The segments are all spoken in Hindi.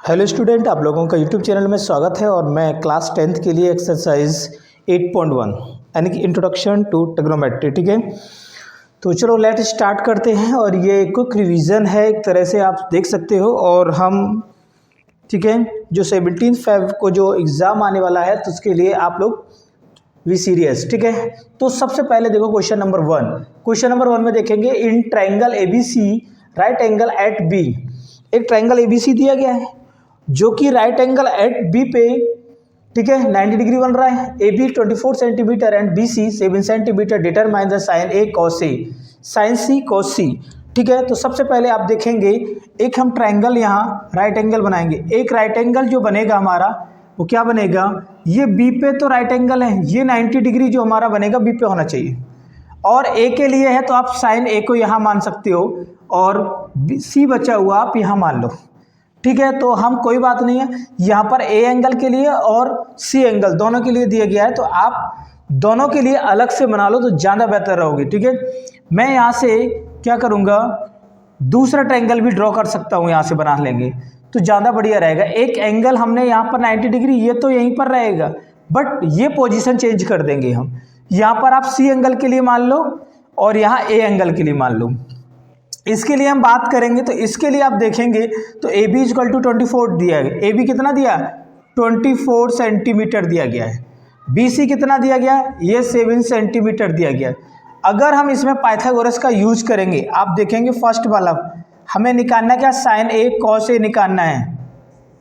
हेलो स्टूडेंट, आप लोगों का यूट्यूब चैनल में स्वागत है। और मैं क्लास 10th के लिए एक्सरसाइज 8.1 यानी कि इंट्रोडक्शन टू ट्रिग्नोमेट्री, ठीक है। तो चलो लेट स्टार्ट करते हैं। और ये क्विक रिवीजन है एक तरह से, आप देख सकते हो। और हम, ठीक है, जो 17 फेब को जो एग्ज़ाम आने वाला है तो उसके लिए आप लोग वी सीरियस, ठीक है। तो सबसे पहले देखो क्वेश्चन नंबर 1। क्वेश्चन नंबर 1 में देखेंगे in triangle ABC right angle at B. एक ट्राइंगल ABC दिया गया है जो कि राइट एंगल एट बी पे, ठीक है, 90 डिग्री बन रहा है। AB 24 centimetre and BC 7 centimetre. Determine the sine A cos A, sine C cos C, ठीक है। तो सबसे पहले आप देखेंगे एक हम ट्राइंगल यहाँ राइट एंगल बनाएंगे। एक राइट एंगल जो बनेगा हमारा वो क्या बनेगा, ये B पे तो राइट एंगल है, ये 90 डिग्री जो हमारा बनेगा B पे होना चाहिए। और A के लिए है तो आप साइन A को यहाँ मान सकते हो और C बचा हुआ आप यहाँ मान लो, ठीक है। तो हम कोई बात नहीं है, यहाँ पर A एंगल के लिए और C एंगल दोनों के लिए दिया गया है तो आप दोनों के लिए अलग से बना लो तो ज़्यादा बेहतर रहोगे, ठीक है। मैं यहाँ से क्या करूँगा, दूसरा ट्रायंगल भी ड्रॉ कर सकता हूँ, यहाँ से बना लेंगे तो ज़्यादा बढ़िया रहेगा। एक एंगल हमने यहाँ पर 90 डिग्री, ये तो यहीं पर रहेगा बट ये पोजीशन चेंज कर देंगे हम। यहाँ पर आप C एंगल के लिए मान लो और यहाँ A एंगल के लिए मान लो। इसके लिए हम बात करेंगे तो इसके लिए आप देखेंगे तो AB इक्वल टू 24 दिया है। AB कितना दिया, 24 सेंटीमीटर दिया गया है। BC कितना दिया गया है, ये 7 सेंटीमीटर दिया गया है। अगर हम इसमें पाइथागोरस का यूज करेंगे, आप देखेंगे फर्स्ट वाला हमें निकालना क्या, साइन A cos A निकालना है।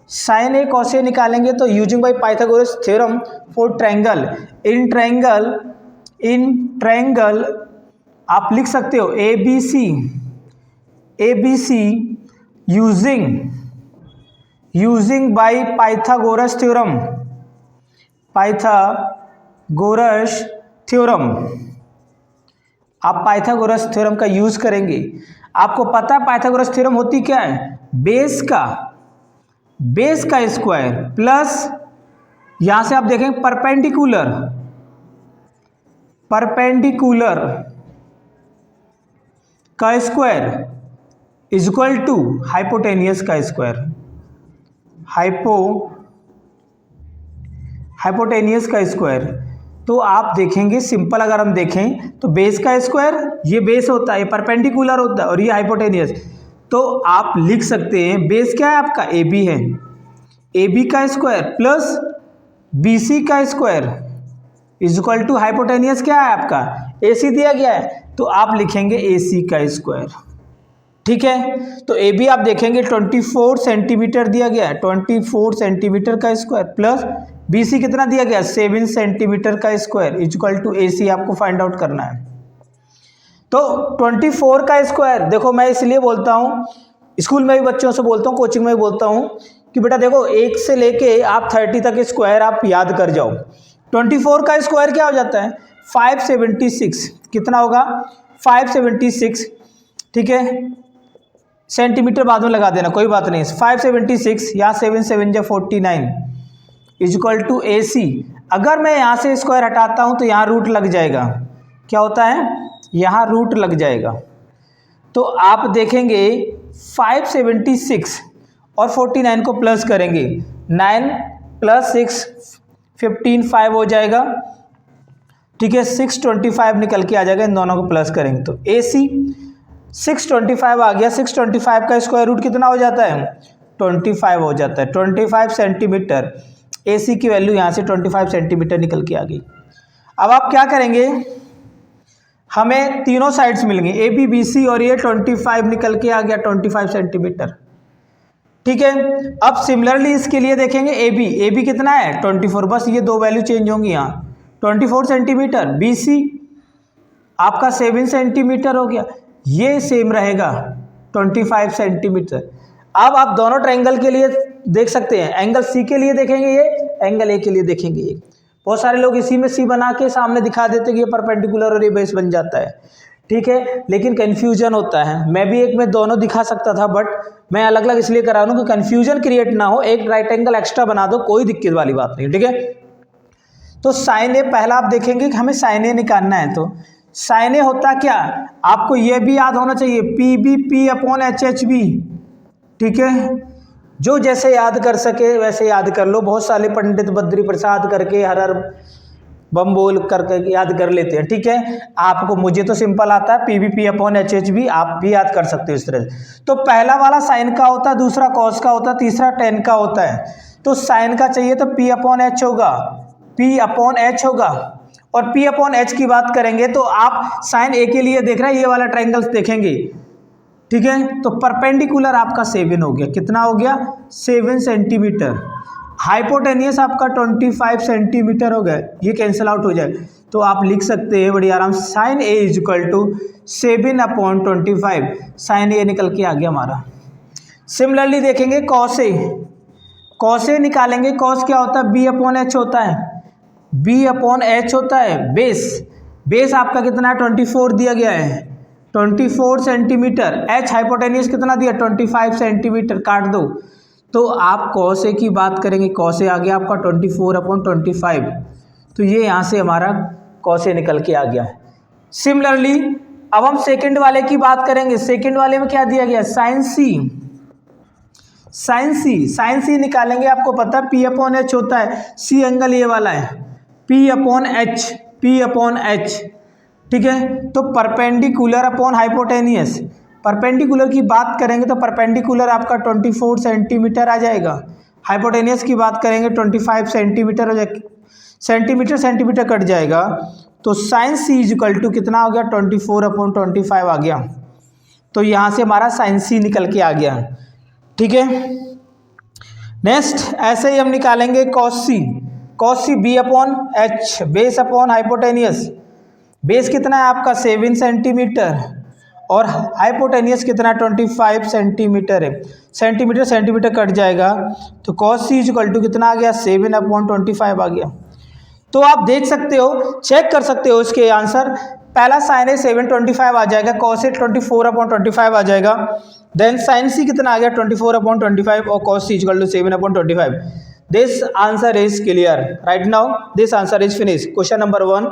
साइन A cos A निकालेंगे तो using by Pythagoras theorem for triangle, in triangle आप लिख सकते हो ABC using by Pythagoras theorem, आप पाइथागोरस थ्योरम का यूज करेंगे। आपको पता है पाइथागोरस थ्योरम होती क्या है, बेस का स्क्वायर प्लस यहां से आप देखेंगे परपेंडिकुलर का square is equal to hypotenuse का स्क्वायर, हाइपोटेनियस का स्क्वायर। तो आप देखेंगे सिंपल, अगर हम देखें तो बेस का स्क्वायर, ये बेस होता है, ये परपेंडिकुलर होता है और ये हाइपोटेनियस। तो आप लिख सकते हैं बेस क्या है आपका, AB है, AB का स्क्वायर प्लस BC का square is equal to hypotenuse क्या है आपका, AC दिया गया है तो आप लिखेंगे AC का स्क्वायर, ठीक है। तो AB आप देखेंगे 24 सेंटीमीटर दिया गया है, 24 सेंटीमीटर का स्क्वायर प्लस BC कितना दिया गया, 7 सेंटीमीटर का square is equal to AC आपको फाइंड आउट करना है। तो 24 का स्क्वायर, देखो मैं इसलिए बोलता हूँ, स्कूल में भी बच्चों से बोलता हूँ, कोचिंग में भी बोलता हूँ कि बेटा देखो 1 से लेके आप 30 तक स्क्वायर आप याद कर जाओ। 24 का स्क्वायर क्या हो जाता है, 576, कितना होगा 576, ठीक है। सेंटीमीटर बाद में लगा देना, कोई बात नहीं। 576 यहाँ 7 7 जा 49 इज इक्वल टू AC। अगर मैं यहाँ से स्क्वायर हटाता हूँ तो यहाँ रूट लग जाएगा, क्या होता है, यहाँ रूट लग जाएगा। तो आप देखेंगे 576 और 49 को प्लस करेंगे, 9 प्लस 6 15 5 हो जाएगा, ठीक है। 625 निकल के आ जाएगा, इन दोनों को प्लस करेंगे तो AC 625 आ गया। 625 का स्क्वायर रूट कितना हो जाता है, 25 हो जाता है, 25 सेंटीमीटर। AC की वैल्यू यहाँ से 25 सेंटीमीटर निकल के आ गई। अब आप क्या करेंगे, हमें तीनों साइड्स मिल गई, AB BC और ये 25 निकल के आ गया 25 सेंटीमीटर, ठीक है। अब सिमिलरली इसके लिए देखेंगे AB कितना है 24, बस ये दो वैल्यू चेंज होंगी, यहाँ 24 सेंटीमीटर, BC आपका 7 सेंटीमीटर हो गया, ये सेम रहेगा 25 सेंटीमीटर। अब आप दोनों ट्रायंगल के लिए देख सकते हैं, एंगल C के लिए देखेंगे ये, एंगल A के लिए देखेंगे ये। बहुत सारे लोग इसी में C बना के सामने दिखा देते कि ये परपेंडिकुलर और ये बेस बन जाता है, ठीक है, लेकिन कन्फ्यूजन होता है। मैं भी एक में दोनों दिखा सकता था बट मैं अलग अलग इसलिए करा रहा हूँ कि कन्फ्यूजन क्रिएट ना हो। एक राइट एंगल एक्स्ट्रा बना दो, कोई दिक्कत वाली बात नहीं, ठीक है। तो साइन A पहला आप देखेंगे कि हमें साइन A निकालना है, तो साइन ए होता क्या, आपको ये भी याद होना चाहिए, PB P/HHB, ठीक है। जो जैसे याद कर सके वैसे याद कर लो। बहुत सारे पंडित बद्री प्रसाद करके हर हर बम बोल करके याद कर लेते हैं, ठीक है। आपको, मुझे तो सिंपल आता है, PVP अपॉन HH भी आप भी याद कर सकते हो इस तरह से। तो पहला वाला साइन का होता है, दूसरा कॉस का होता है, तीसरा टेन का होता है। तो साइन का चाहिए तो P अपॉन H होगा, P अपॉन H होगा। और P अपॉन H की बात करेंगे तो आप साइन A के लिए देख रहे हैं, ये वाला ट्राइंगल देखेंगे, ठीक है। तो परपेंडिकुलर आपका 7 हो गया, कितना हो गया 7 सेंटीमीटर। हाइपोटेनियस आपका 25 सेंटीमीटर हो गया, ये कैंसिल आउट हो जाए। तो आप लिख सकते हैं बड़ी आराम से sine A equal to 7 upon 25, sine A निकल के आ गया हमारा। सिमिलरली देखेंगे कॉस A, कॉस A निकालेंगे, कॉस क्या होता है B अपॉन H होता है, B अपॉन H होता है। बेस, बेस आपका कितना है 24 दिया गया है, 24 सेंटीमीटर। H हाइपोटेनियस कितना दिया 25 सेंटीमीटर, काट दो। तो आप कॉस A की बात करेंगे, कॉस A आ गया आपका 24 अपॉन 25, तो ये यहाँ से हमारा कॉस A निकल के आ गया है। सिमिलरली अब हम सेकंड वाले की बात करेंगे। सेकंड वाले में क्या दिया गया sine C, sine C, sine C निकालेंगे, आपको पता है P अपॉन H होता है, C एंगल ये वाला है, P upon H, P upon H, ठीक है। तो परपेंडिकुलर अपॉन हाइपोटेनियस, परपेंडिकुलर की बात करेंगे तो परपेंडिकुलर आपका 24 सेंटीमीटर आ जाएगा, हाइपोटेनियस की बात करेंगे 25 सेंटीमीटर हो जाएगा, सेंटीमीटर सेंटीमीटर कट जाएगा। तो साइन C इक्वल टू कितना हो गया 24 अपॉन 25 आ गया। तो यहाँ से हमारा साइन C निकल के आ गया, ठीक है। नेक्स्ट ऐसे ही हम निकालेंगे cos C, cos C B upon H, base upon hypotenuse. Base कितना है आपका 7 सेंटीमीटर और हाइपोटेनियस कितना 25 सेंटीमीटर है, सेंटीमीटर सेंटीमीटर कट जाएगा। तो कॉस C इक्वल टू कितना आ गया 7 अपॉन 25 आ गया। तो आप देख सकते हो, चेक कर सकते हो इसके आंसर। पहला साइन है 725 आ जाएगा, कॉस A 24 अपॉन 25 आ जाएगा। देन साइन C कितना आ गया 24 अपॉन 25 और cos C equal to 7 upon 25। This answer is clear right now, this answer is finish. Question number 1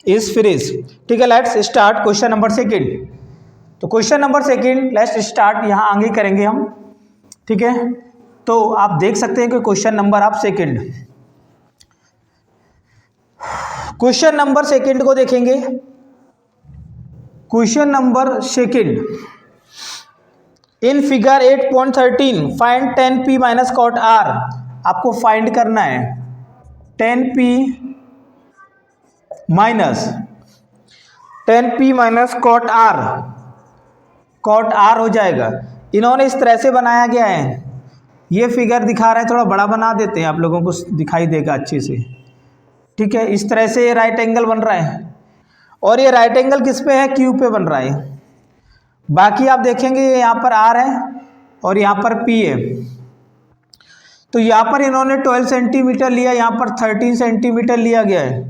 is finish, ठीक है। Let's start question number 2। तो क्वेश्चन नंबर 2 लेट्स स्टार्ट, यहाँ आगे करेंगे हम, ठीक है। तो आप देख सकते हैं कि क्वेश्चन नंबर आप 2, क्वेश्चन नंबर 2 को देखेंगे। Question number 2 in figure 8.13 find 10p minus cot r। आपको फाइंड करना है 10p माइनस कॉट r हो जाएगा। इन्होंने इस तरह से बनाया गया है, ये फिगर दिखा रहा है, थोड़ा बड़ा बना देते हैं आप लोगों को दिखाई देगा अच्छे से, ठीक है। इस तरह से ये राइट एंगल बन रहा है और ये राइट एंगल किस पे है Q पे बन रहा है। बाकी आप देखेंगे ये यहाँ पर R है और यहाँ पर P है। तो यहाँ पर इन्होंने 12 सेंटीमीटर लिया, यहाँ पर 13 सेंटीमीटर लिया गया है,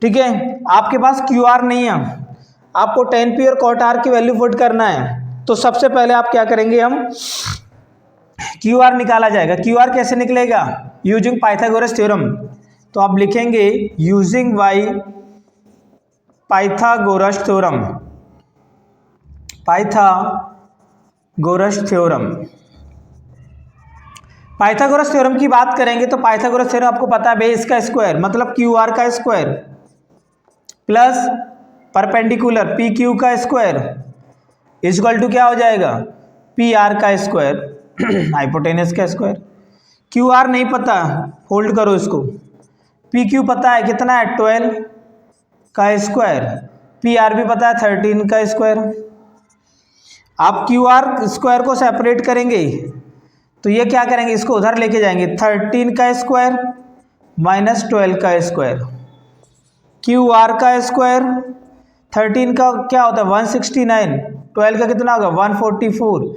ठीक है। आपके पास QR नहीं है, आपको 10p और cot r की वैल्यू पुट करना है। तो सबसे पहले आप क्या करेंगे, हम QR निकाला जाएगा। QR कैसे निकलेगा, यूजिंग पाइथागोरस थ्योरम। तो आप लिखेंगे using by Pythagoras theorem, Pythagoras theorem. Pythagoras theorem की बात करेंगे तो पाइथागोरस थ्योरम आपको पता है बेस का स्क्वायर मतलब QR का स्क्वायर प्लस परपेंडिकुलर PQ का स्क्वायर इक्वल टू क्या हो जाएगा PR का स्क्वायर हाइपोटेनस का स्क्वायर। QR नहीं पता, होल्ड करो इसको। PQ पता है कितना है 12 का स्क्वायर, PR भी पता है 13 का स्क्वायर। आप QR स्क्वायर को सेपरेट करेंगे तो ये क्या करेंगे, इसको उधर लेके जाएंगे 13 का स्क्वायर माइनस 12 का स्क्वायर। QR का स्क्वायर 13 का क्या होता है 169, 12 का कितना होगा 144।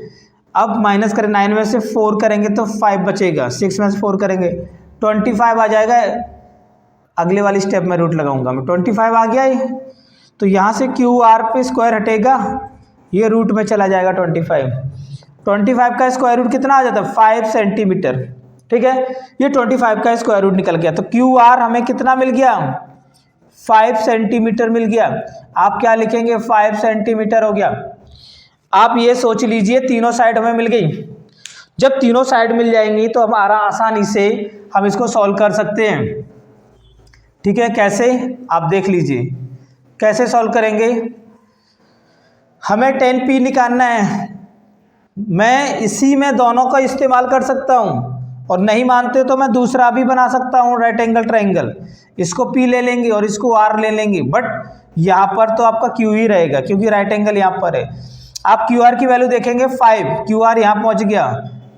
अब माइनस करें 9 में से 4 करेंगे तो 5 बचेगा, 6 में से 4 करेंगे 25 आ जाएगा। अगले वाली स्टेप में रूट लगाऊंगा मैं, 25 आ गया ये। तो यहाँ से QR पे स्क्वायर हटेगा, ये रूट में चला जाएगा 25 का स्क्वायर रूट कितना आ जाता है 5 सेंटीमीटर, ठीक है। ये 25 का स्क्वायर रूट निकल गया। तो QR हमें कितना मिल गया 5 सेंटीमीटर मिल गया। आप क्या लिखेंगे 5 सेंटीमीटर हो गया। आप ये सोच लीजिए तीनों साइड हमें मिल गई। जब तीनों साइड मिल जाएंगी तो हमारा आसानी से हम इसको सॉल्व कर सकते हैं। ठीक है, कैसे आप देख लीजिए कैसे सॉल्व करेंगे। हमें 10p निकालना है, मैं इसी में दोनों का इस्तेमाल कर सकता हूँ, और नहीं मानते तो मैं दूसरा भी बना सकता हूँ राइट एंगल ट्रायंगल। इसको p ले लेंगे और इसको r ले लेंगे, बट यहाँ पर तो आपका q ही रहेगा क्योंकि राइट एंगल यहाँ पर है। आप QR की वैल्यू देखेंगे 5, QR यहाँ पहुँच गया,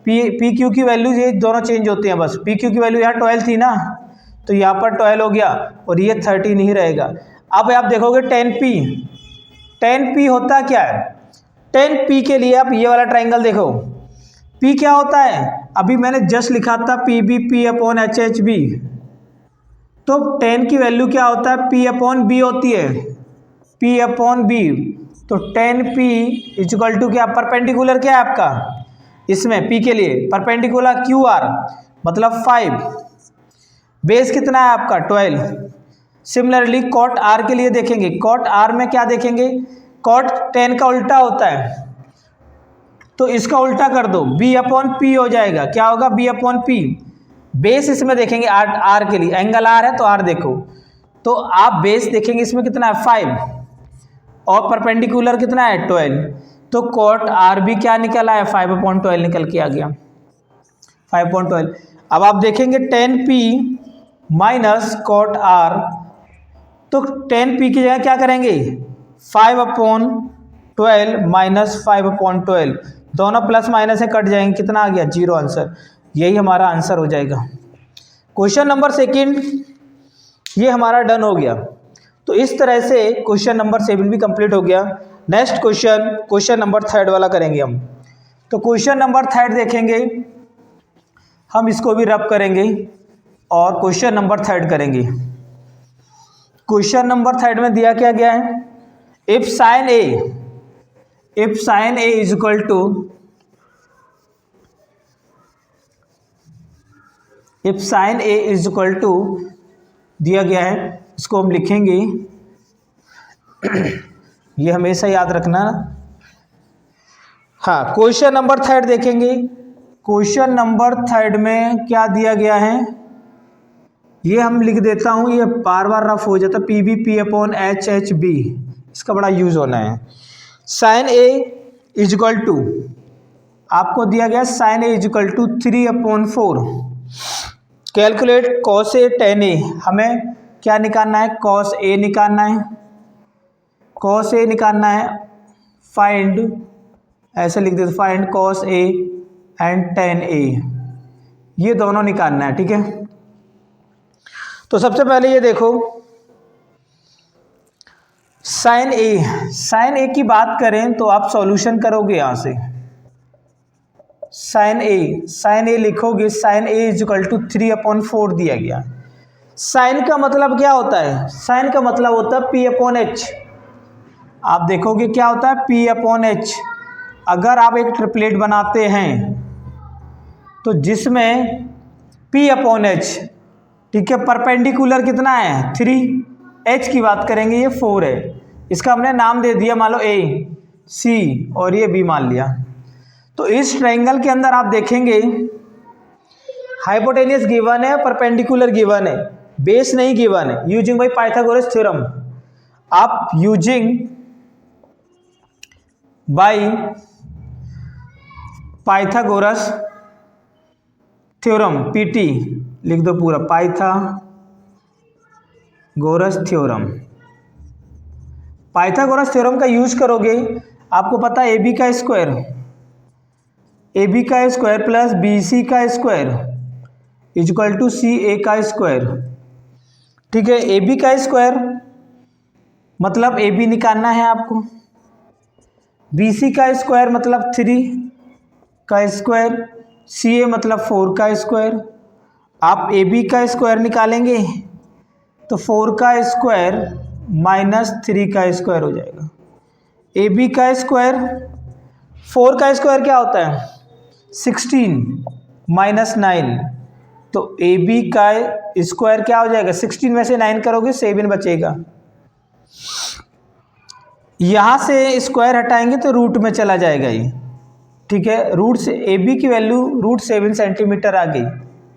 PQ की वैल्यू ये दोनों चेंज होते हैं बस। PQ की वैल्यू यहाँ 12 थी ना, तो यहाँ पर 12 हो गया और ये 13 ही रहेगा। अब आप देखोगे 10p होता क्या है। 10p के लिए आप ये वाला ट्राइंगल देखो, p क्या होता है, अभी मैंने जस्ट लिखा था PBP/HHB, तो 10 की वैल्यू क्या होता है, P/B होती है, P/B। तो 10p इक्वल टू क्या, परपेंडिकुलर क्या है आपका इसमें p के लिए, परपेंडिकुलर QR मतलब 5, बेस कितना है आपका 12। सिमिलरली कॉट r के लिए देखेंगे, कॉट r में क्या देखेंगे, कॉट 10 का उल्टा होता है, तो इसका उल्टा कर दो, B/P हो जाएगा। क्या होगा, B/P। बेस इसमें देखेंगे r के लिए, एंगल r है तो r देखो, तो आप बेस देखेंगे इसमें कितना है 5 और परपेंडिकुलर कितना है 12, तो कॉट r भी क्या निकला है 5/12 निकल के आ गया 5/12। अब आप देखेंगे 10p माइनस कॉट r, तो 10p की जगह क्या करेंगे 5/12 माइनस 5/12, दोनों प्लस माइनस से कट जाएंगे, कितना आ गया 0 आंसर। यही हमारा आंसर हो जाएगा। क्वेश्चन नंबर सेकंड ये हमारा डन हो गया। तो इस तरह से क्वेश्चन नंबर 7 भी कंप्लीट हो गया। नेक्स्ट क्वेश्चन नंबर 3 वाला करेंगे हम। तो क्वेश्चन नंबर 3 देखेंगे हम, इसको भी रब करेंगे और क्वेश्चन नंबर 3 करेंगे। क्वेश्चन नंबर 3 में दिया क्या गया है, if sine A is equal to, if sine A is equal to दिया गया है, इसको हम लिखेंगे ये हमेशा याद रखना। हाँ, क्वेश्चन नंबर 3 देखेंगे। क्वेश्चन नंबर 3 में क्या दिया गया है, ये हम लिख देता हूँ, ये बार बार रफ हो जाता, PBP/HHB, इसका बड़ा यूज होना है। Sine A is equal to, आपको दिया गया sine A is equal to 3/4, calculate cos A tan A, हमें क्या निकालना है, कॉस ए निकालना है, कॉस ए निकालना है, फाइंड, ऐसे लिख देते find cos A and tan ए, ये दोनों निकालना है। ठीक है, तो सबसे पहले ये देखो साइन ए की बात करें तो आप सॉल्यूशन करोगे यहाँ से, साइन ए लिखोगे, sine A is equal to 3/4 दिया गया। साइन का मतलब क्या होता है, साइन का मतलब होता है P/H। आप देखोगे क्या होता है P/H। अगर आप एक ट्रिपलेट बनाते हैं तो जिसमें P/H, ठीक है, परपेंडिकुलर कितना है 3, H की बात करेंगे ये 4 है, इसका हमने नाम दे दिया मान लो A, C और ये B मान लिया। तो इस ट्रायंगल के अंदर आप देखेंगे हाइपोटेनियस गिवन है, परपेंडिकुलर गिवन है, बेस नहीं गिवन है। यूजिंग बाय पाइथागोरस थ्योरम, आप using by Pythagoras theorem, PT लिख दो पूरा, पाइथागोरस थ्योरम, पाइथागोरस थ्योरम का यूज करोगे, आपको पता है AB का स्क्वायर प्लस BC का square is equal to CA का स्क्वायर। ठीक है, AB का स्क्वायर मतलब AB निकालना है आपको, BC का स्क्वायर मतलब 3 का स्क्वायर, CA मतलब 4 का स्क्वायर। आप AB का स्क्वायर निकालेंगे तो 4 का स्क्वायर माइनस 3 का स्क्वायर हो जाएगा। AB का स्क्वायर, 4 का स्क्वायर क्या होता है 16 माइनस 9, तो AB का स्क्वायर क्या हो जाएगा, 16 में से 9 करोगे 7 बचेगा। यहाँ से स्क्वायर हटाएंगे तो रूट में चला जाएगा ये, ठीक है, रूट से ए बी की वैल्यू √7 सेंटीमीटर आ गई,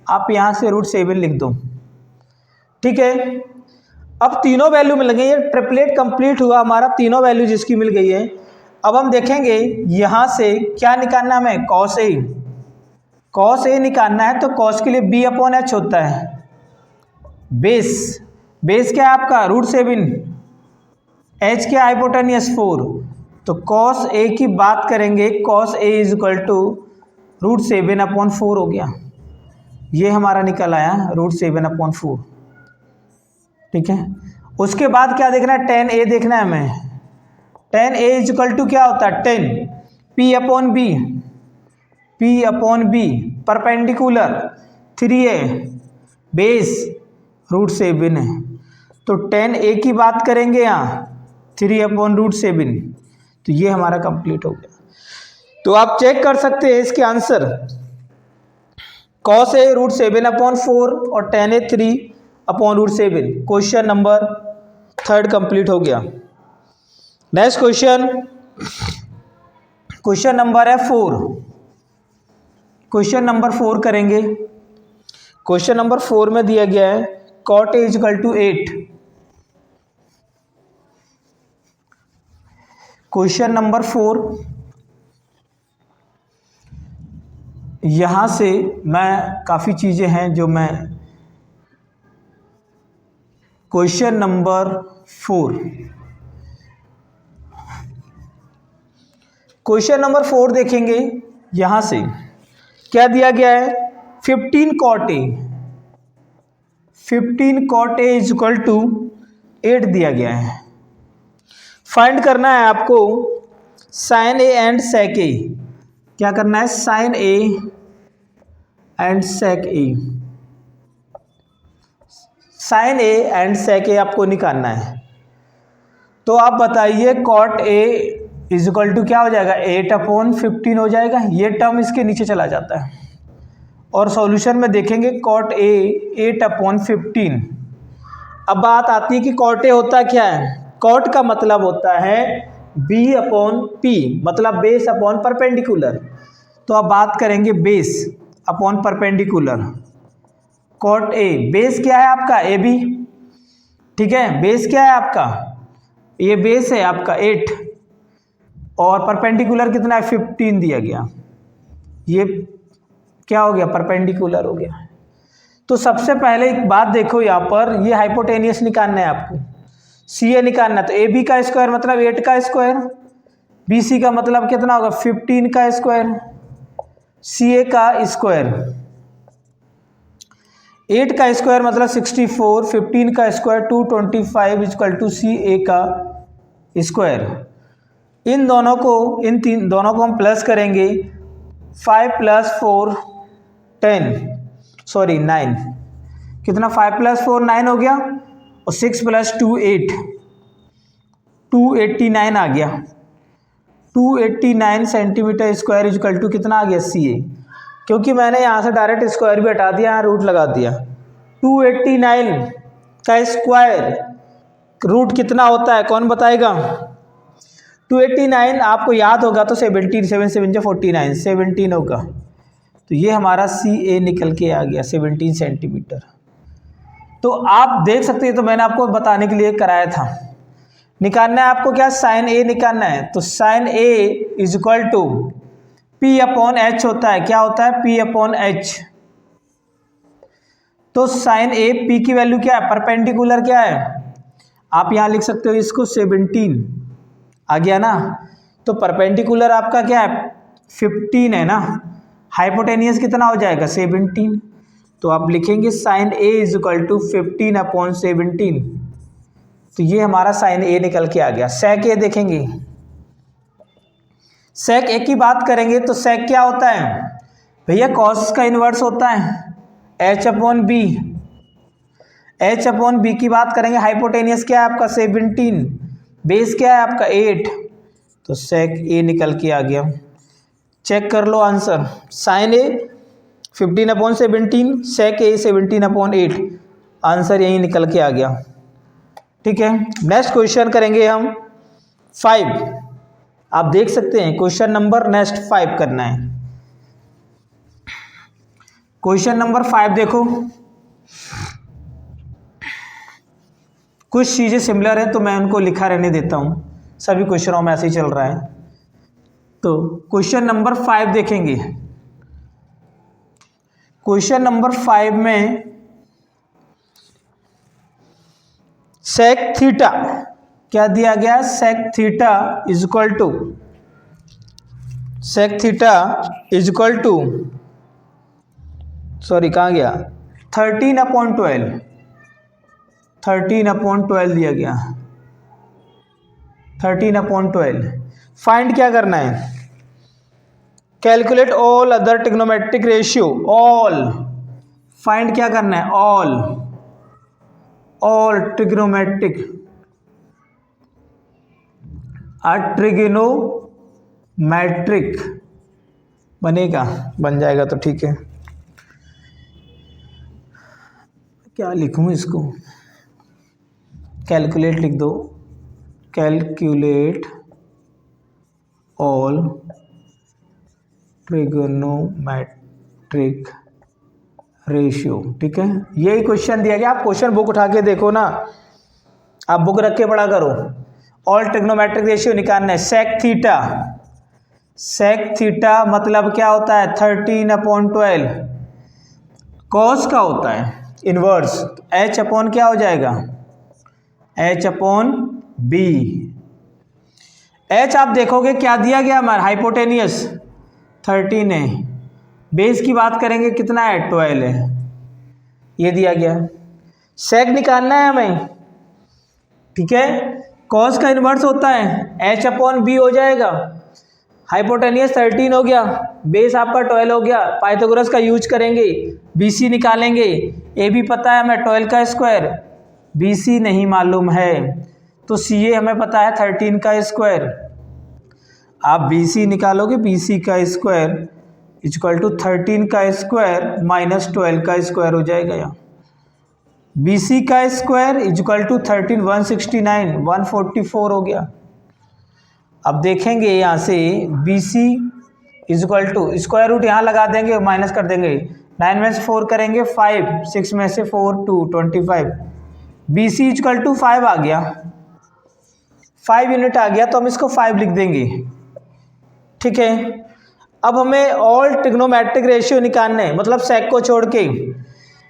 आप यहाँ से √7 लिख दो। ठीक है, अब तीनों वैल्यू मिल गई है, ट्रिपलेट कंप्लीट हुआ हमारा, तीनों वैल्यू जिसकी मिल गई है। अब हम देखेंगे यहाँ से क्या निकालना है हमें, कॉस ए। कॉस ए निकालना है तो कॉस के लिए b/h होता है, बेस। बेस क्या है आपका √7, h क्या हाइपोटेनियस 4, तो कॉस ए की बात करेंगे, cos A is equal to √7/4 हो गया, ये हमारा निकल आया √7/4। ठीक है, उसके बाद क्या देखना है, tan a देखना है हमें। tan a is equal to क्या होता है, 10 p/b परपेंडिकुलर 3a बेस √7 है, तो tan a की बात करेंगे यहाँ 3/√7, तो ये हमारा कंप्लीट हो गया। तो आप चेक कर सकते हैं इसके आंसर, cos a √7/4 और tan a 3/√7। Question number 3 complete हो गया। नेक्स्ट क्वेश्चन नंबर है 4। क्वेश्चन नंबर 4 करेंगे। क्वेश्चन नंबर 4 में दिया गया है cot a is equal to 8। Question number 4, यहाँ से मैं काफ़ी चीज़ें हैं जो मैं क्वेश्चन नंबर 4 देखेंगे। यहाँ से क्या दिया गया है, 15 cot a is equal to 8 दिया गया है। फाइंड करना है आपको sin a and sec a। क्या करना है, sin a and sec a, sin a and sec a आपको निकालना है। तो आप बताइए cot a is equal to क्या हो जाएगा, 8/15 हो जाएगा, ये टर्म इसके नीचे चला जाता है। और सॉल्यूशन में देखेंगे cot a 8/15। अब बात आती है कि cot a होता क्या है, cot का मतलब होता है b/p, मतलब बेस अपॉन परपेंडिकुलर। तो अब बात करेंगे base upon perpendicular. cot a, base क्या है आपका ab, ठीक है, बेस क्या है आपका, ये बेस है आपका 8 और परपेंडिकुलर कितना है 15 दिया गया, ये क्या हो गया, परपेंडिकुलर हो गया। तो सबसे पहले एक बात देखो, यहाँ पर ये हाइपोटेनियस निकालना है आपको, CA निकालना है, तो AB का स्क्वायर मतलब 8 का स्क्वायर, BC का मतलब कितना होगा 15 का स्क्वायर, CA का स्क्वायर, 8 का स्क्वायर मतलब 64, 15 का स्क्वायर 225 इक्वल टू CA का स्क्वायर। इन दोनों को हम प्लस करेंगे, 5 + 4 10, सॉरी 9, कितना 5 + 4 9 हो गया, और 6 + 2 8, 289 आ गया, 289 सेंटीमीटर स्क्वायर इक्वल टू कितना आ गया CA। क्योंकि मैंने यहाँ से डायरेक्ट स्क्वायर भी हटा दिया, यहाँ रूट लगा दिया, 289 का स्क्वायर रूट कितना होता है, कौन बताएगा, 289 आपको याद होगा तो 17, 7 7 49, 17 होगा, तो ये हमारा CA निकल के आ गया 17 सेंटीमीटर। तो आप देख सकते हैं, तो मैंने आपको बताने के लिए कराया था। निकालना है आपको क्या, sin A निकालना है, तो sin A is equal to P/H होता है, क्या होता है P/H। तो sin A, P की वैल्यू क्या है, परपेंडिकुलर क्या है, आप यहाँ लिख सकते हो इसको 17 आ गया ना, तो परपेंडिकुलर आपका क्या है 15 है ना, हाइपोटेनियस कितना हो जाएगा 17, तो आप लिखेंगे sin A is equal to 15/17, तो ये हमारा sin A निकल के आ गया। sec A देखेंगे, sec A की बात करेंगे तो sec क्या होता है भैया, cos का इन्वर्स होता है h/b, h/b की बात करेंगे, हाइपोटेनियस क्या है आपका 17, बेस क्या है आपका 8, तो sec A निकल के आ गया। चेक कर लो answer, sin A 15/17, sec A 17/8, answer यही निकल के आ गया। ठीक है, नेक्स्ट क्वेश्चन करेंगे हम 5। आप देख सकते हैं क्वेश्चन नंबर नेक्स्ट 5 करना है। क्वेश्चन नंबर 5 देखो, कुछ चीज़ें सिमिलर हैं तो मैं उनको लिखा रहने देता हूं, सभी क्वेश्चनों में ऐसे ही चल रहा है। तो क्वेश्चन नंबर 5 देखेंगे। क्वेश्चन नंबर 5 में सेक थीटा क्या दिया गया, sec theta is equal to, sec theta is equal to, sorry कहाँ गया, 13/12, 13/12 दिया गया, 13/12। फाइंड क्या करना है, calculate all other trigonometric ratio, all, find क्या करना है, ऑल ट्रिग्नोमेट्रिक, ट्रिग्नोमेट्रिक बनेगा, बन जाएगा तो ठीक है। क्या लिखूं इसको, कैलकुलेट लिख दो, कैलकुलेट ऑल ट्रिग्नोमेट्रिक रेशियो, ठीक है। यही क्वेश्चन दिया गया, आप क्वेश्चन बुक उठा के देखो ना, आप बुक रख के पढ़ा करो। ऑल ट्रिग्नोमेट्रिक रेशियो निकालना है, सेक थीटा, सेक थीटा मतलब क्या होता है 13/12, कॉस का होता है इनवर्स, एच अपॉन क्या हो जाएगा, एच अपॉन बी। एच आप देखोगे क्या दिया गया हमारा, हाइपोटेनियस 13 है, बेस की बात करेंगे कितना है 12 है, ये दिया गया। सेक निकालना है हमें, ठीक है, कॉस का इन्वर्स होता है एच अपॉन बी हो जाएगा, हाइपोटेनियस 13 हो गया, बेस आपका 12 हो गया, पाइथागोरस का यूज करेंगे, बीसी निकालेंगे, ए भी पता है हमें 12 का स्क्वायर, बीसी नहीं मालूम है तो सीए हमें पता है 13 का स्क्वायर, आप बीसी निकालोगे, बीसी का स्क्वायर इक्वल टू 13 का स्क्वायर माइनस 12 का स्क्वायर हो जाएगा, यहाँ बीसी का स्क्वायर इक्वल टू 13 169 144 हो गया। अब देखेंगे यहाँ से BC equal to square root यहाँ लगा देंगे, माइनस कर देंगे, 9 में से 4 करेंगे 5, 6 में से 4 2 25, BC इक्वल टू 5 आ गया, 5 यूनिट आ गया तो हम इसको 5 लिख देंगे, ठीक है। अब हमें ऑल ट्रिग्नोमेट्रिक रेशियो निकालने हैं, मतलब सेक को छोड़ के,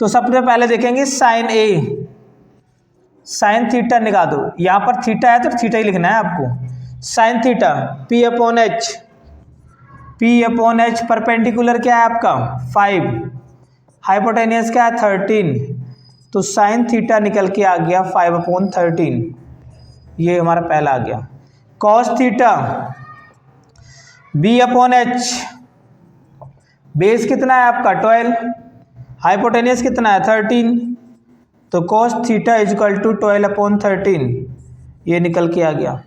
तो सबसे पहले देखेंगे साइन ए, साइन थीटा निकाल दो, यहाँ पर थीटा है तो थीटा ही लिखना है आपको, sine theta P upon H, P upon H perpendicular क्या है आपका 5, हाइपोटेनियस क्या है 13, तो साइन थीटा निकल के आ गया 5/13, ये हमारा पहला आ गया। Cos theta B upon H, base कितना है आपका 12, हाइपोटेनियस कितना है 13, तो कॉस थीटा इक्वल टू 12/13, ये निकल के आ गया।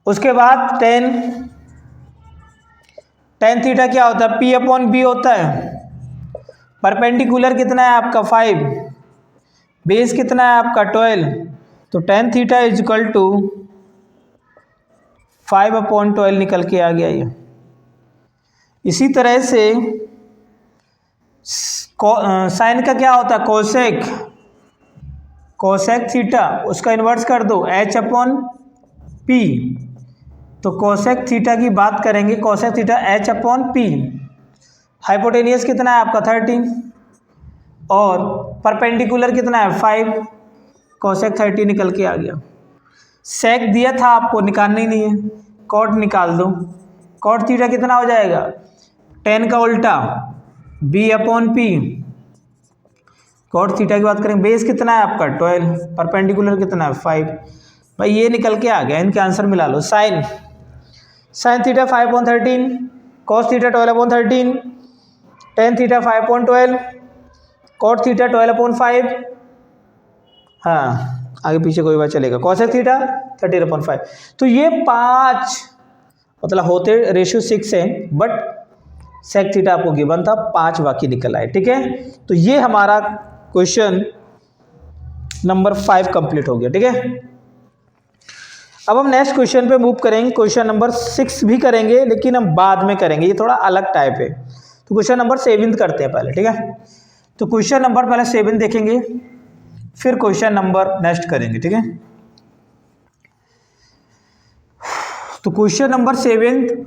उसके बाद टेन थीटा क्या होता है, P अपॉन बी होता है, परपेंडिकुलर कितना है आपका 5, बेस कितना है आपका 12, तो टेन थीटा इक्वल टू 5/12 निकल के आ गया ये। इसी तरह से साइन का क्या होता है कोसेक, कोसेक थीटा उसका इन्वर्स कर दो H अपॉन P, तो कोसेक थीटा की बात करेंगे, cosec theta H upon P, hypotenuse कितना है आपका 13 और परपेंडिकुलर कितना है 5, कोसेक 30 निकल के आ गया। सेक दिया था आपको, निकालना ही नहीं है, कॉट निकाल दो, कॉट थीटा कितना हो जाएगा 10 का उल्टा B upon P, cot theta की बात करेंगे, बेस कितना है आपका 12, परपेंडिकुलर कितना है 5, भाई ये निकल के आ गया, इनके आंसर मिला लो। Sine theta 5/13, cos theta 12/13, tan theta 5/12, cot theta 12/5, हाँ आगे पीछे कोई बात चलेगा, कॉसेक थीटा 13/5, तो ये 5 मतलब होते रेशियो 6 है, बट सेक थीटा आपको गिवन था, 5 बाकी निकल आए, ठीक है। तो ये हमारा क्वेश्चन नंबर 5 कंप्लीट हो गया, ठीक है। अब हम नेक्स्ट क्वेश्चन पे मूव करेंगे, क्वेश्चन नंबर 6 भी करेंगे लेकिन हम बाद में करेंगे, ये थोड़ा अलग टाइप है। तो क्वेश्चन नंबर 7 करते हैं पहले, ठीक है। तो क्वेश्चन नंबर पहले 7 देखेंगे, फिर क्वेश्चन नंबर नेक्स्ट करेंगे, ठीक है। तो क्वेश्चन नंबर 7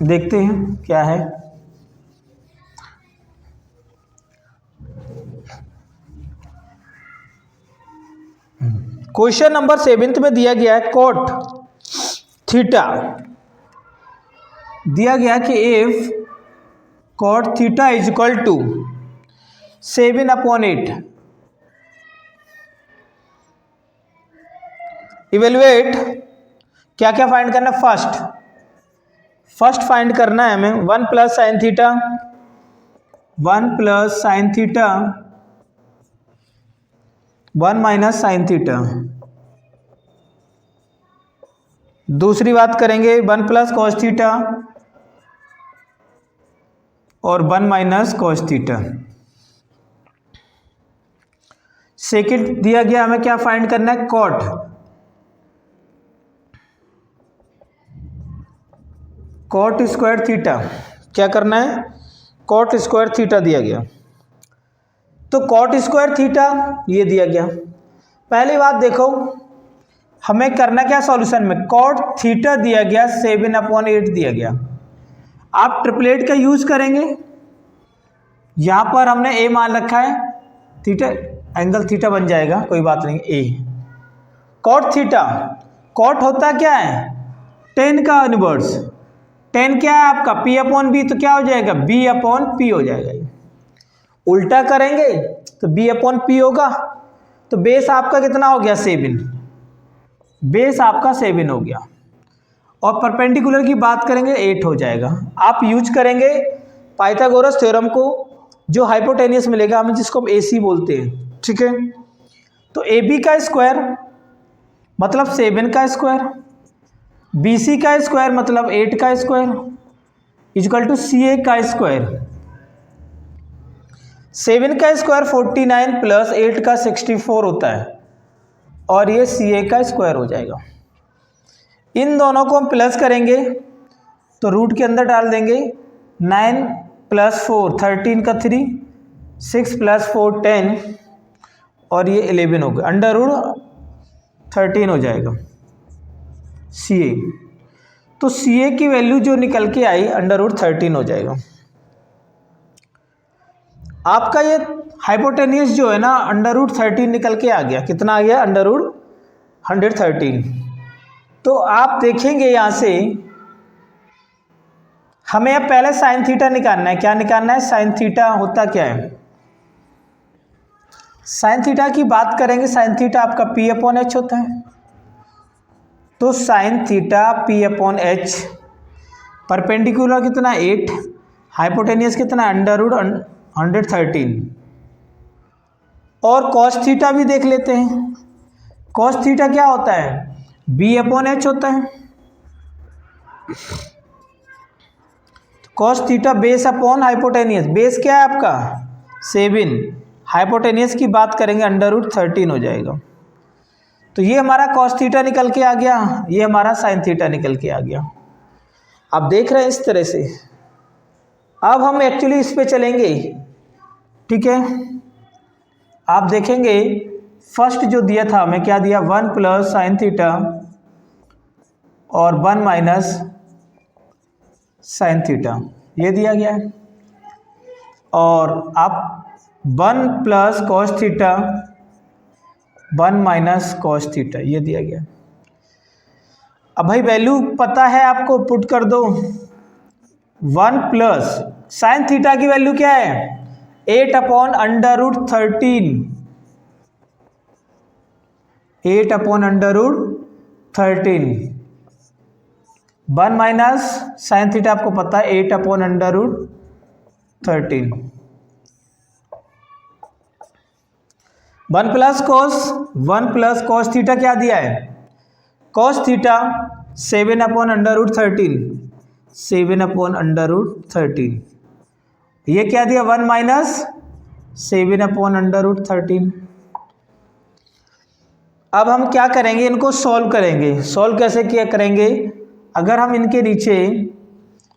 देखते हैं क्या है। क्वेश्चन नंबर 7 में दिया गया है कॉट थीटा, दिया गया कि if cot theta is equal to 7/8, evaluate, क्या क्या फाइंड करना है, फर्स्ट फाइंड करना है हमें 1 plus sine theta, 1 plus sine theta, 1 minus sine theta. दूसरी बात करेंगे 1 प्लस कॉस थीटा और 1 माइनस कॉस थीटा। सेकेंड दिया गया हमें क्या फाइंड करना है, कॉट स्क्वायर थीटा, क्या करना है, कॉट स्क्वायर थीटा दिया गया। तो कॉट स्क्वायर थीटा ये दिया गया। पहली बात देखो, हमें करना क्या सॉल्यूशन में, कॉट थीटा दिया गया, 7/8 दिया गया। आप ट्रिपलेट का यूज करेंगे, यहां पर हमने ए मान रखा है, थीटा एंगल थीटा बन जाएगा, कोई बात नहीं, ए कॉट थीटा। कॉट होता क्या है, tan का इनवर्स, tan क्या है आपका P/B, तो क्या हो जाएगा B/P हो जाएगा। उल्टा करेंगे तो B/P होगा। तो बेस आपका कितना हो गया 7, बेस आपका 7 हो गया। और परपेंडिकुलर की बात करेंगे 8 हो जाएगा। आप यूज करेंगे पाइथागोरस थ्योरम को, जो हाइपोटेनियस मिलेगा हमें, जिसको हम AC बोलते हैं, ठीक है। तो AB का स्क्वायर मतलब 7 का स्क्वायर, BC का स्क्वायर मतलब 8 का स्क्वायर, इक्वल टू CA का स्क्वायर। 7 का स्क्वायर 49 प्लस 8 का 64 होता है, और ये CA का स्क्वायर हो जाएगा। इन दोनों को हम प्लस करेंगे तो रूट के अंदर डाल देंगे, 9 प्लस 4 13 का 3, 6 प्लस 4 10, और ये 11 हो गया, अंडर रूट 13 हो जाएगा CA। तो CA की वैल्यू जो निकल के आई अंडर रूट 13 हो जाएगा। आपका ये हाइपोटेनियस जो है ना, अंडर रूट 13 निकल के आ गया, कितना आ गया, अंडर रूट 113। तो आप देखेंगे यहां से हमें अब पहले साइन थीटा निकालना है। क्या निकालना है, साइन थीटा होता क्या है, साइन थीटा की बात करेंगे, साइन थीटा आपका P/H होता है। तो साइन थीटा P/H, परपेंडिकुलर कितना 8, हाइपोटेनियस कितना अंडर रूट 113। और कॉस थीटा भी देख लेते हैं। कॉस थीटा क्या होता है, B/H होता है। Cos theta base upon hypotenuse, base क्या है आपका 7, हाइपोटेनियस की बात करेंगे अंडर रूट 13 हो जाएगा। तो ये हमारा कॉस थीटा निकल के आ गया, ये हमारा साइन थीटा निकल के आ गया। आप देख रहे हैं इस तरह से। अब हम एक्चुअली इस पे चलेंगे, ठीक है। आप देखेंगे फर्स्ट जो दिया था हमें, क्या दिया, 1 प्लस साइन थीटा और 1 माइनस साइन थीटा, ये दिया गया है। और आप 1 plus cos theta, 1 minus cos theta, ये दिया गया। अब भाई वैल्यू पता है आपको, पुट कर दो। 1 प्लस साइन थीटा की वैल्यू क्या है, 8/√13, 8/√13। 1 माइनस साइन थीटा आपको पता है 8/√13। 1 प्लस कॉस थीटा क्या दिया है, कॉस थीटा 7/√13, 7/√13। ये क्या दिया, 1 माइनस 7/√13। अब हम क्या करेंगे, इनको सॉल्व करेंगे। सॉल्व कैसे किया करेंगे, अगर हम इनके नीचे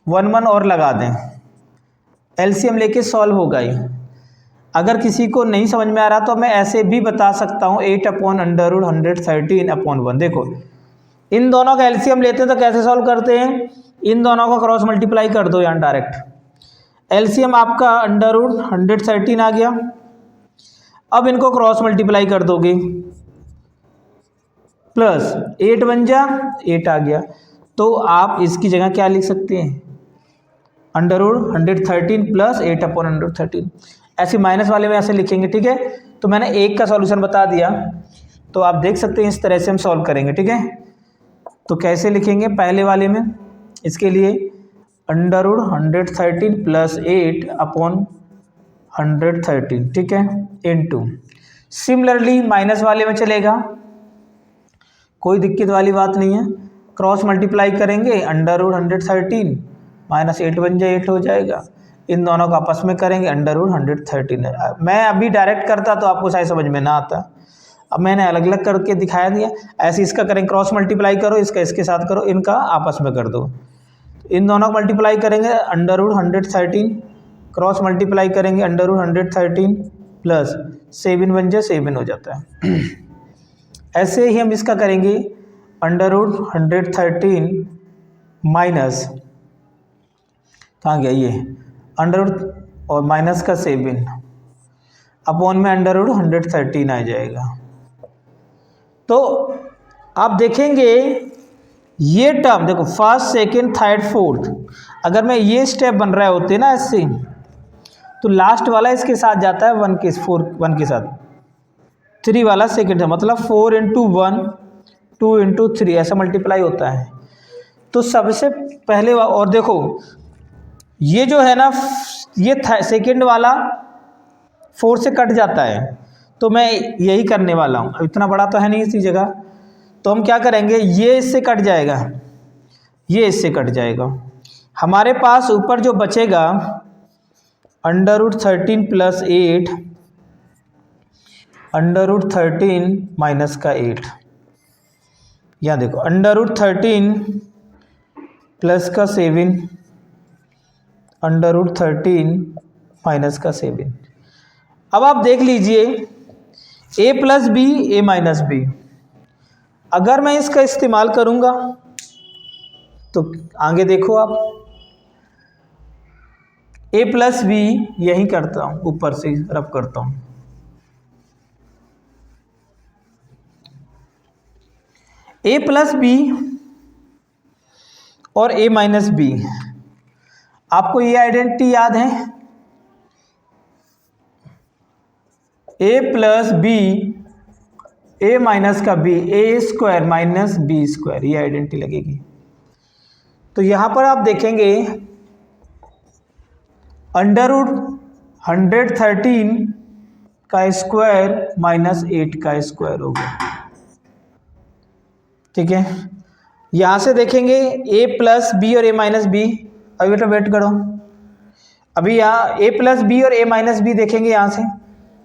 1 1 और लगा दें, एलसीएम लेके सॉल्व होगा ही। अगर किसी को नहीं समझ में आ रहा तो मैं ऐसे भी बता सकता हूँ 8/113/1। देखो इन दोनों का एलसीएम लेते हैं तो कैसे सॉल्व करते हैं, इन दोनों को क्रॉस मल्टीप्लाई कर दो यहाँ डायरेक्ट। एलसीएम आपका √113 आ गया। अब इनको क्रॉस मल्टीप्लाई कर दोगे, प्लस 8 बन जा 8 आ गया। तो आप इसकी जगह क्या लिख सकते हैं, √113 प्लस 8/113। ऐसे माइनस वाले में ऐसे लिखेंगे, ठीक है। तो मैंने एक का सॉल्यूशन बता दिया, तो आप देख सकते हैं इस तरह से हम सॉल्व करेंगे, ठीक है। तो कैसे लिखेंगे, पहले वाले में इसके लिए √113 प्लस 8/113, ठीक है, इनटू। सिमिलरली माइनस वाले में चलेगा, कोई दिक्कत वाली बात नहीं है। क्रॉस मल्टीप्लाई करेंगे, √113 माइनस 8 बन जाए 8 हो जाएगा। इन दोनों को आपस में करेंगे, √113। मैं अभी डायरेक्ट करता तो आपको शायद समझ में ना आता, अब मैंने अलग अलग करके दिखाया दिया। ऐसे इसका करेंगे, क्रॉस मल्टीप्लाई करो, इसका इसके साथ करो, इनका आपस में कर दो। इन दोनों को मल्टीप्लाई करेंगे, √113 क्रॉस मल्टीप्लाई करेंगे, √113 प्लस 7 बन जाए 7 हो जाता है। ऐसे ही हम इसका करेंगे, √113 माइनस, कहाँ गया ये, अंडर और माइनस का 7 अपॉन में √113 आ जाएगा। तो आप देखेंगे ये टर्म, देखो फर्स्ट सेकंड थर्ड फोर्थ, अगर मैं ये स्टेप बन रहे होते ना ऐसे, तो लास्ट वाला इसके साथ जाता है 1 के साथ, 3 वाला सेकंड है, मतलब 4 × 1 2 × 3 ऐसा मल्टीप्लाई होता है। तो सबसे पहले और देखो ये जो है ना, ये सेकंड वाला 4 से कट जाता है, तो मैं यही करने वाला हूँ। अब इतना बड़ा तो है नहीं इसी जगह, तो हम क्या करेंगे, ये इससे कट जाएगा, ये इससे कट जाएगा। हमारे पास ऊपर जो बचेगा √13 प्लस 8, √13 माइनस का 8, यहाँ देखो √13 प्लस का 7, √13 माइनस का 7। अब आप देख लीजिए a plus B a minus B, अगर मैं इसका इस्तेमाल करूंगा तो आगे देखो आप, a प्लस बी यही करता हूं, ऊपर से रब करता हूं, a प्लस बी और a माइनस बी। आपको ये आइडेंटिटी याद है, a plus B a minus का b, a² माइनस b², ये आइडेंटिटी लगेगी। तो यहां पर आप देखेंगे √113 का स्क्वायर माइनस 8 का स्क्वायर हो गया, ठीक है। यहां से देखेंगे a प्लस बी और a माइनस बी, अभी बेटा वेट करो, अभी यहाँ a प्लस बी और a माइनस बी देखेंगे यहाँ से,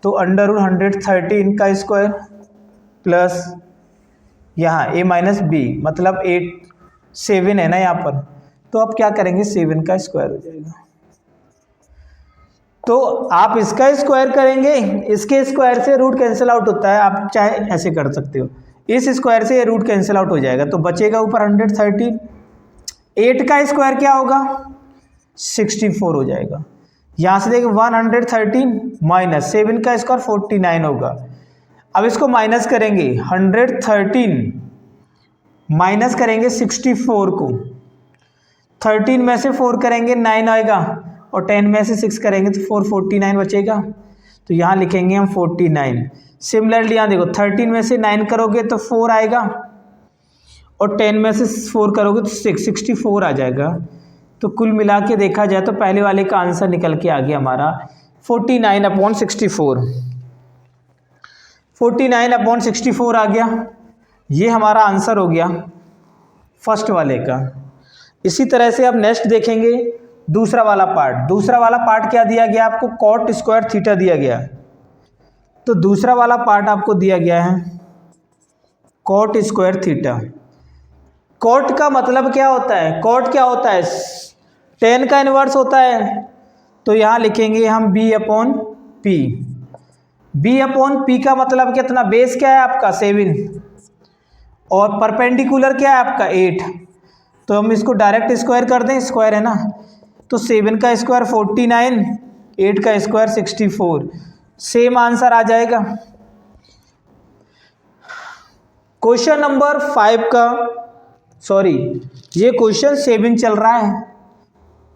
तो √113 का स्क्वायर प्लस यहाँ a माइनस बी, मतलब 7 है ना यहाँ पर, तो आप क्या करेंगे 7 का स्क्वायर हो जाएगा। तो आप इसका स्क्वायर करेंगे, इसके स्क्वायर से रूट कैंसिल आउट होता है, आप चाहे ऐसे कर सकते हो, इस स्क्वायर से ये रूट कैंसिल आउट हो जाएगा, तो बचेगा ऊपर 113। 8 का स्क्वायर क्या होगा 64 हो जाएगा। यहाँ से देखिए 113 माइनस 7 का स्क्वायर 49 होगा। अब इसको माइनस करेंगे, 113 माइनस करेंगे 64 को, 13 में से 4 करेंगे 9 आएगा, और 10 में से 6 करेंगे तो 449 बचेगा, तो यहाँ लिखेंगे हम 49। सिमिलरली यहाँ देखो 13 में से 9 करोगे तो 4 आएगा, और 10 में से 4 करोगे तो 64 आ जाएगा। तो कुल मिला के देखा जाए तो पहले वाले का आंसर निकल के आ गया हमारा 49/64, 49/64 आ गया, ये हमारा आंसर हो गया फर्स्ट वाले का। इसी तरह से अब नेक्स्ट देखेंगे दूसरा वाला पार्ट। दूसरा वाला पार्ट क्या दिया गया आपको, cot स्क्वायर थीटा दिया गया। तो दूसरा वाला पार्ट आपको दिया गया है कॉट स्क्वायर थीटा। कॉट का मतलब क्या होता है, कॉट क्या होता है, टेन का इन्वर्स होता है। तो यहाँ लिखेंगे हम b upon P. b upon P का मतलब कितना, बेस क्या है आपका 7 और परपेंडिकुलर क्या है आपका 8। तो हम इसको डायरेक्ट स्क्वायर कर दें, स्क्वायर है ना, तो 7 का स्क्वायर 49, 8 का स्क्वायर 64, सेम आंसर आ जाएगा। क्वेश्चन नंबर 5 का, सॉरी ये क्वेश्चन 7 चल रहा है,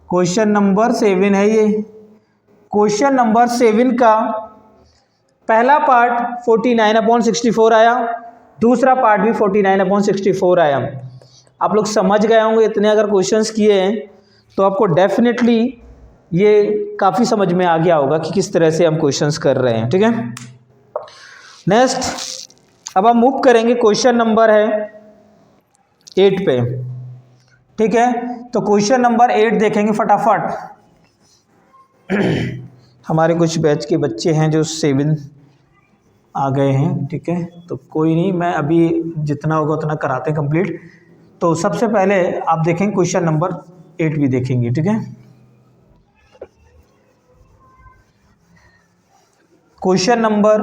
क्वेश्चन नंबर 7 है ये। क्वेश्चन नंबर 7 का पहला पार्ट 49/64 आया, दूसरा पार्ट भी 49/64 आया। आप लोग समझ गए होंगे, इतने अगर क्वेश्चंस किए हैं तो आपको डेफिनेटली ये काफ़ी समझ में आ गया होगा कि किस तरह से हम क्वेश्चंस कर रहे हैं। ठीक है, नेक्स्ट अब हम मूव करेंगे, क्वेश्चन नंबर है 8 पे। ठीक है, तो क्वेश्चन नंबर 8 देखेंगे फटाफट। हमारे कुछ बैच के बच्चे हैं जो 7 आ गए हैं। ठीक है, तो कोई नहीं, मैं अभी जितना होगा उतना कराते हैं कंप्लीट। तो सबसे पहले आप देखेंगे क्वेश्चन नंबर 8 भी देखेंगे। ठीक है, क्वेश्चन नंबर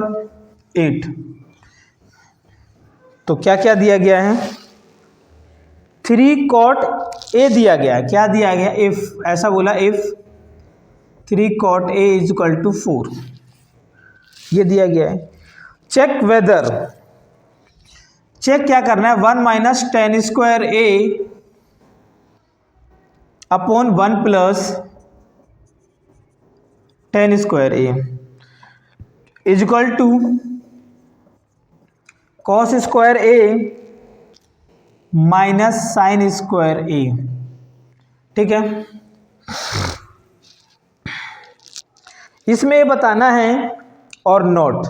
8, तो क्या क्या दिया गया है, 3 cot A दिया गया है। क्या दिया गया, इफ, ऐसा बोला if 3 cot A is equal to 4, ये दिया गया है। चेक वेदर, चेक क्या करना है, 1 minus tan square A upon 1 plus tan square A is equal to cos square A minus sine square A। ठीक है, इसमें ये बताना है और नोट।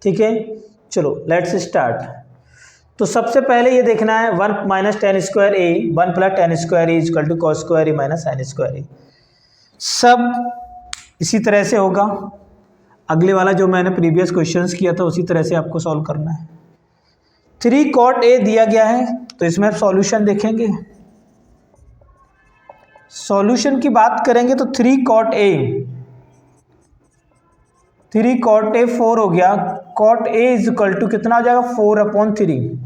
ठीक है, चलो लेट्स स्टार्ट। तो सबसे पहले ये देखना है 1 minus tan square A 1 plus tan square A equal to cos square A minus sine square A। सब इसी तरह से होगा, अगले वाला जो मैंने प्रीवियस क्वेश्चंस किया था उसी तरह से आपको सॉल्व करना है। 3 cot A दिया गया है, तो इसमें आप सॉल्यूशन देखेंगे। सॉल्यूशन की बात करेंगे तो 3 cot A 4 हो गया। cot A is equal to कितना हो जाएगा, 4/3।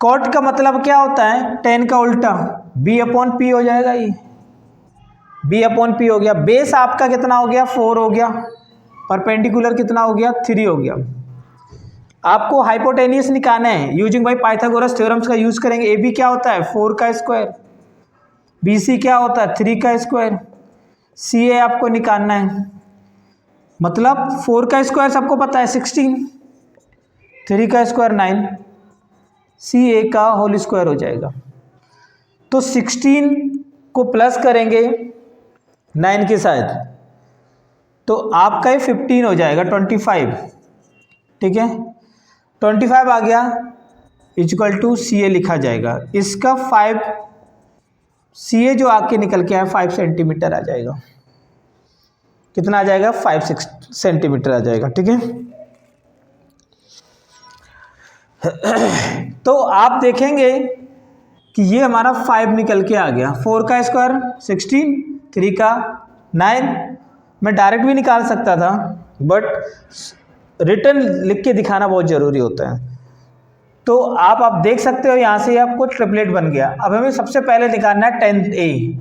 cot का मतलब क्या होता है, 10 का उल्टा, B/P हो जाएगा, ये B/P हो गया। बेस आपका कितना हो गया, 4 हो गया, परपेंडिकुलर कितना हो गया, 3 हो गया। आपको हाइपोटेनियस निकालना है यूजिंग बाई पाइथागोरस थ्योरम्स का यूज करेंगे। ए बी क्या होता है, 4 का स्क्वायर, बी सी क्या होता है, 3 का स्क्वायर, सी ए आपको निकालना है। मतलब 4 का स्क्वायर सबको पता है 16, 3 का स्क्वायर 9, सी ए का होल स्क्वायर हो जाएगा। तो 16 को प्लस करेंगे 9 के साथ, तो आपका ये 15 हो जाएगा, 25। ठीक है, 25 आ गया, इक्वल टू सी ए लिखा जाएगा। इसका 5 सी ए जो आके निकल के आया 5 सेंटीमीटर आ जाएगा। कितना आ जाएगा, 5-6 सेंटीमीटर आ जाएगा। ठीक है, तो आप देखेंगे कि ये हमारा 5 निकल के आ गया। 4 का स्क्वायर 16, 3 का 9, मैं डायरेक्ट भी निकाल सकता था बट रिटर्न लिख के दिखाना बहुत ज़रूरी होता है। तो आप देख सकते हो यहाँ से आपको ट्रिपलेट बन गया। अब हमें सबसे पहले निकालना है 10A।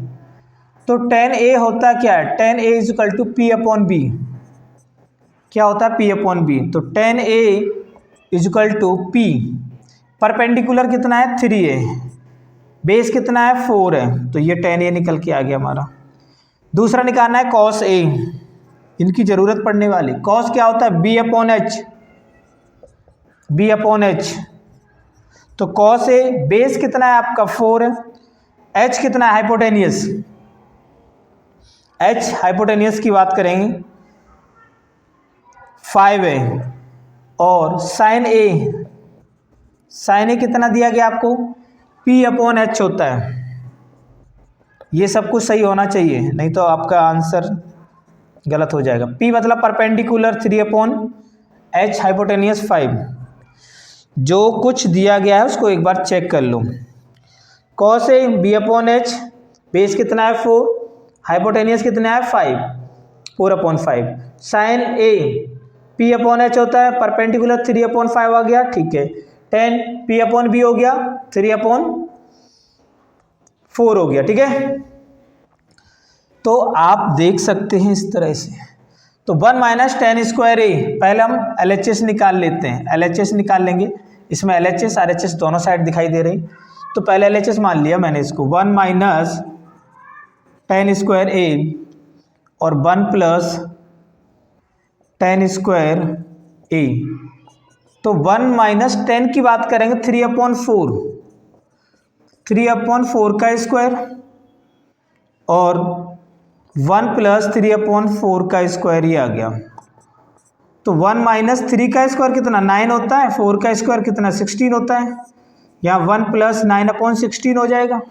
तो 10A होता क्या है, 10A is equal to P/B। क्या होता है, P/B। तो 10A is equal to P, perpendicular कितना है 3A, बेस कितना है 4 है, तो ये 10A निकल के आ गया हमारा। दूसरा निकालना है cos A, इनकी ज़रूरत पड़ने वाली। cos क्या होता है, B/H। तो cos A, बेस कितना है आपका 4 है, h कितना है हाइपोटेनियस, h हाइपोटेनियस की बात करेंगे 5 है। और sin A कितना दिया गया आपको, P/H होता है। ये सब कुछ सही होना चाहिए, नहीं तो आपका आंसर गलत हो जाएगा। P मतलब परपेंडिकुलर 3/H, हाइपोटेनियस 5। जो कुछ दिया गया है उसको एक बार चेक कर लो। Cos A B upon H, base कितना है 4, हाइपोटेनियस कितना है 5, 4/5। Sine A P upon H होता है, परपेंडिकुलर 3/5 आ गया, ठीक है। टेन पी अपॉन बी हो गया 3/4 हो गया, ठीक है। तो आप देख सकते हैं इस तरह से। तो 1 माइनस टेन स्क्वायर ए, पहले हम LHS निकाल लेते हैं, LHS निकाल लेंगे। इसमें LHS RHS दोनों साइड दिखाई दे रही, तो पहले LHS मान लिया मैंने इसको। 1 माइनस टेन स्क्वायर ए और 1 प्लस टेन स्क्वायर ए। तो 1 माइनस 10 की बात करेंगे 3/4, 3/4 का स्क्वायर और 1 प्लस 3/4 का स्क्वायर, ये आ गया। तो 1 माइनस 3 का स्क्वायर कितना 9 होता है, 4 का स्क्वायर कितना 16 होता है, यहाँ 1 प्लस 9/16 हो जाएगा।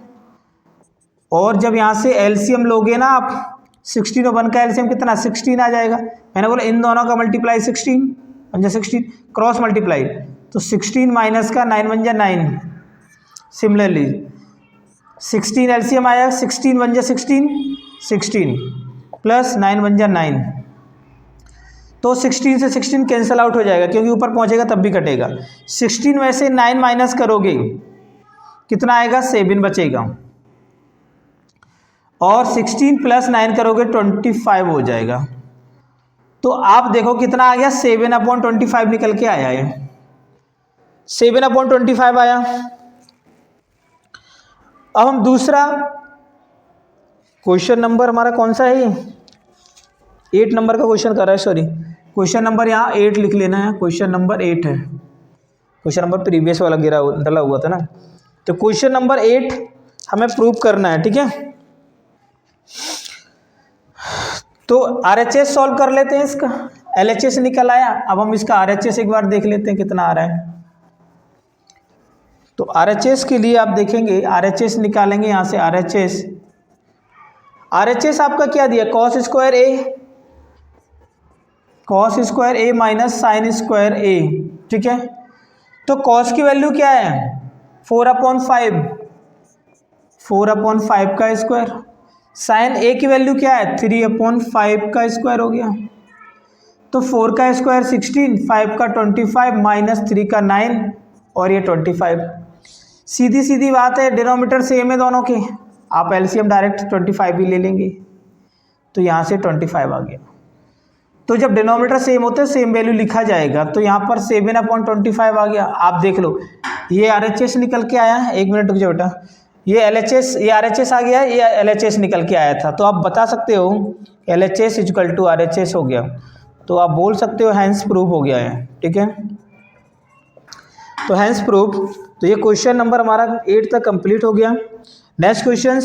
और जब यहाँ से एलसीएम लोगे ना आप, 16 और 1 का एलसीएम कितना 16 आ जाएगा। मैंने बोला इन दोनों का मल्टीप्लाई 16 1 16 क्रॉस मल्टीप्लाई, तो 16 माइनस का 9 1 9। सिमिलरली 16 एलसीएम आया, 16 1 16 16 प्लस 9 1 9, तो 16 से 16 कैंसिल आउट हो जाएगा क्योंकि ऊपर पहुंचेगा तब भी कटेगा। 16 में से 9 माइनस करोगे कितना आएगा 7 बचेगा, और 16 प्लस 9 करोगे 25 हो जाएगा। तो आप देखो कितना आ गया 7/25 निकल के आया है, 7/25 आया। अब हम दूसरा क्वेश्चन नंबर हमारा कौन सा है, 8 नंबर का क्वेश्चन कर रहा है, सॉरी क्वेश्चन नंबर यहाँ 8 लिख लेना है, क्वेश्चन नंबर 8 है। क्वेश्चन नंबर प्रीवियस वाला डला हुआ था ना, तो क्वेश्चन नंबर 8 हमें प्रूव करना है, ठीक है। तो RHS सॉल्व कर लेते हैं, इसका LHS निकल आया। अब हम इसका RHS एक बार देख लेते हैं कितना आ रहा है। तो RHS के लिए आप देखेंगे, RHS निकालेंगे यहाँ से। RHS आपका क्या दिया, कॉस स्क्वायर ए माइनस साइन स्क्वायर ए, ठीक है। तो कॉस की वैल्यू क्या है 4/5 का स्क्वायर, साइन ए की वैल्यू क्या है 3/5 का स्क्वायर हो गया। तो 4 का स्क्वायर 16, 5 का 25 माइनस 3 का 9 और ये 25। सीधी सीधी बात है, डिनोमिनेटर सेम है दोनों के, आप एलसीएम डायरेक्ट 25 भी ले लेंगे, तो यहाँ से 25 आ गया। तो जब डिनोमिनेटर सेम होते हैं सेम वैल्यू लिखा जाएगा, तो यहाँ पर 7/25 आ गया। आप देख लो ये RHS निकल के आया है, 1 मिनट रुक जाओ बेटा, ये LHS ये RHS आ गया, ये LHS निकल के आया था। तो आप बता सकते हो LHS इक्वल टू RHS हो गया, तो आप बोल सकते हो हैंस प्रूफ हो गया है, ठीक है। तो हैंस प्रूफ, तो ये क्वेश्चन नंबर हमारा 8 तक कंप्लीट हो गया। Next question